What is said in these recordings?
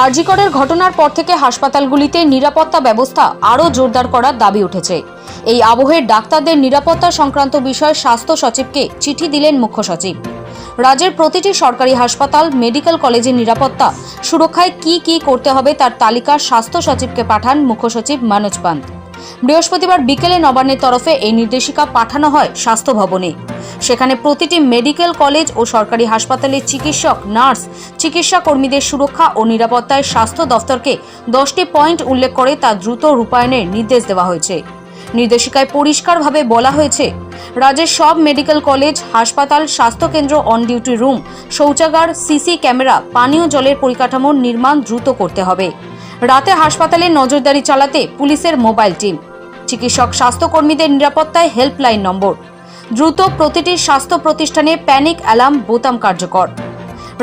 আরজি করের ঘটনার পর থেকে হাসপাতালগুলিতে নিরাপত্তা ব্যবস্থা আরও জোরদার করার দাবি উঠেছে। এই আবহে ডাক্তারদের নিরাপত্তা সংক্রান্ত বিষয়ে স্বাস্থ্য সচিবকে চিঠি দিলেন মুখ্য সচিব। রাজ্যের প্রতিটি সরকারি হাসপাতাল, মেডিকেল কলেজের নিরাপত্তা সুরক্ষায় কি করতে হবে তার তালিকা স্বাস্থ্য সচিবকে পাঠান মুখ্য সচিব মনোজ পান্ত। বৃহস্পতিবার বিকেলে নবান্নের তরফে এই নির্দেশিকা পাঠানো হয় স্বাস্থ্য ভবনে। সেখানে প্রতিটি মেডিকেল কলেজ ও সরকারি হাসপাতালের চিকিৎসক, নার্স, চিকিৎসা কর্মীদের সুরক্ষা ও নিরাপত্তায় স্বাস্থ্য দফতরকে 10টি পয়েন্ট উল্লেখ করে তা দ্রুত রূপায়ণের নির্দেশ দেওয়া হয়েছে। নির্দেশিকায় পরিষ্কারভাবে বলা হয়েছে, রাজ্যের সব মেডিকেল কলেজ, হাসপাতাল, স্বাস্থ্যকেন্দ্র, অন ডিউটি রুম, শৌচাগার, সিসি ক্যামেরা, পানীয় জলের পরিকাঠামোর নির্মাণ দ্রুত করতে হবে। রাতে হাসপাতালে নজরদারি চালাতে পুলিশের মোবাইল টিম, চিকিৎসক, স্বাস্থ্যকর্মীদের নিরাপত্তায় হেল্পলাইন নম্বর, দ্রুত প্রতিটি স্বাস্থ্য প্রতিষ্ঠানে প্যানিক অ্যালার্ম বোতাম কার্যকর।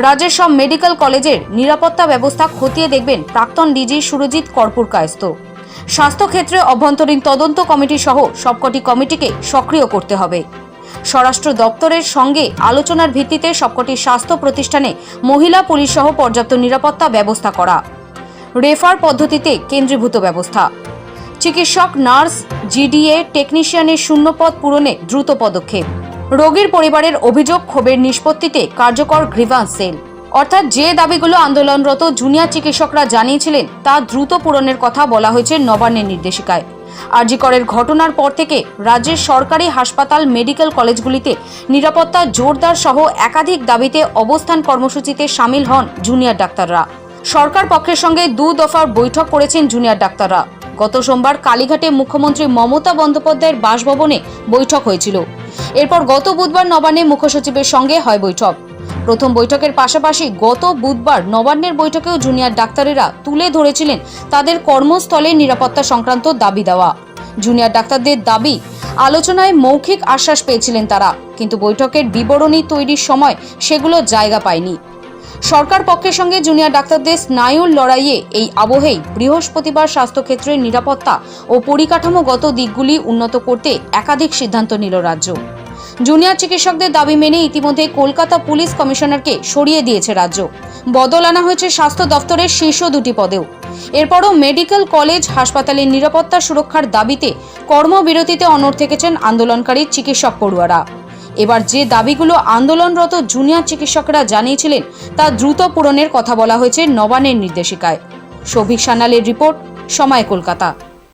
রাজ্যের সব মেডিকেল কলেজের নিরাপত্তা ব্যবস্থা খতিয়ে দেখবেন প্রাক্তন ডিজি সুরজিৎ কর্পূরকায়স্থ। স্বাস্থ্যক্ষেত্রে অভ্যন্তরীণ তদন্ত কমিটি সহ সবকটি কমিটিকে সক্রিয় করতে হবে। স্বরাষ্ট্র দপ্তরের সঙ্গে আলোচনার ভিত্তিতে সবকটি স্বাস্থ্য প্রতিষ্ঠানে মহিলা পুলিশ সহ পর্যাপ্ত নিরাপত্তা ব্যবস্থা করা। রেফার পদ্ধতিতে কেন্দ্রীভূত ব্যবস্থা। চিকিৎসক, নার্স, জিডিএ, টেকনিশিয়ানের শূন্যপদ পূরণে দ্রুত পদক্ষেপ। রোগীর পরিবারের অভিযোগ ক্ষোভের নিষ্পত্তিতে কার্যকর গ্রিভান্স সেল। অর্থাৎ যে দাবিগুলো আন্দোলনরত জুনিয়র চিকিৎসকরা জানিয়েছিলেন তা দ্রুত পূরণের কথা বলা হয়েছে নবান্নের নির্দেশিকায়। আরজি করের ঘটনার পর থেকে রাজ্যের সরকারি হাসপাতাল, মেডিকেল কলেজগুলিতে নিরাপত্তা জোরদার সহ একাধিক দাবিতে অবস্থান কর্মসূচিতে সামিল হন জুনিয়র ডাক্তাররা। সরকার পক্ষের সঙ্গে 2 দফার বৈঠক করেছেন জুনিয়র ডাক্তাররা। গত সোমবার কালীঘাটে মুখ্যমন্ত্রী মমতা বন্দ্যোপাধ্যায়ের বাসভবনে বৈঠক হয়েছিল। এরপর গত বুধবার নবান্নে মুখ্য সচিবের সঙ্গে হয় বৈঠক। প্রথম বৈঠকের পাশাপাশি গত বুধবার নবান্নের বৈঠকেও জুনিয়র ডাক্তারেরা তুলে ধরেছিলেন তাদের কর্মস্থলে নিরাপত্তা সংক্রান্ত দাবি দেওয়া। জুনিয়র ডাক্তারদের দাবি, আলোচনায় মৌখিক আশ্বাস পেয়েছিলেন তারা, কিন্তু বৈঠকের বিবরণী তৈরির সময় সেগুলো জায়গা পায়নি। সরকার পক্ষের সঙ্গে জুনিয়র ডাক্তারদের স্নায়ুর লড়াইয়ে এই আবহেই বৃহস্পতিবার স্বাস্থ্যক্ষেত্রের নিরাপত্তা ও পরিকাঠামোগত দিকগুলি উন্নত করতে একাধিক সিদ্ধান্ত নিল রাজ্য। জুনিয়র চিকিৎসকদের দাবি মেনে ইতিমধ্যে কলকাতা পুলিশ কমিশনারকে সরিয়ে দিয়েছে রাজ্য। বদল আনা হয়েছে স্বাস্থ্য দফতরের শীর্ষ 2টি পদেও। এরপরও মেডিকেল কলেজ, হাসপাতালের নিরাপত্তা সুরক্ষার দাবিতে কর্মবিরতিতে অনড় থেকেছেন আন্দোলনকারী চিকিৎসক পড়ুয়ারা। এবার যে দাবিগুলো আন্দোলনরত জুনিয়র চিকিৎসকরা জানিয়েছিলেন তা দ্রুত পূরণের কথা বলা হয়েছে নবান্নের নির্দেশিকায়। সৌভিক সান্যালের রিপোর্ট, সময়, কলকাতা।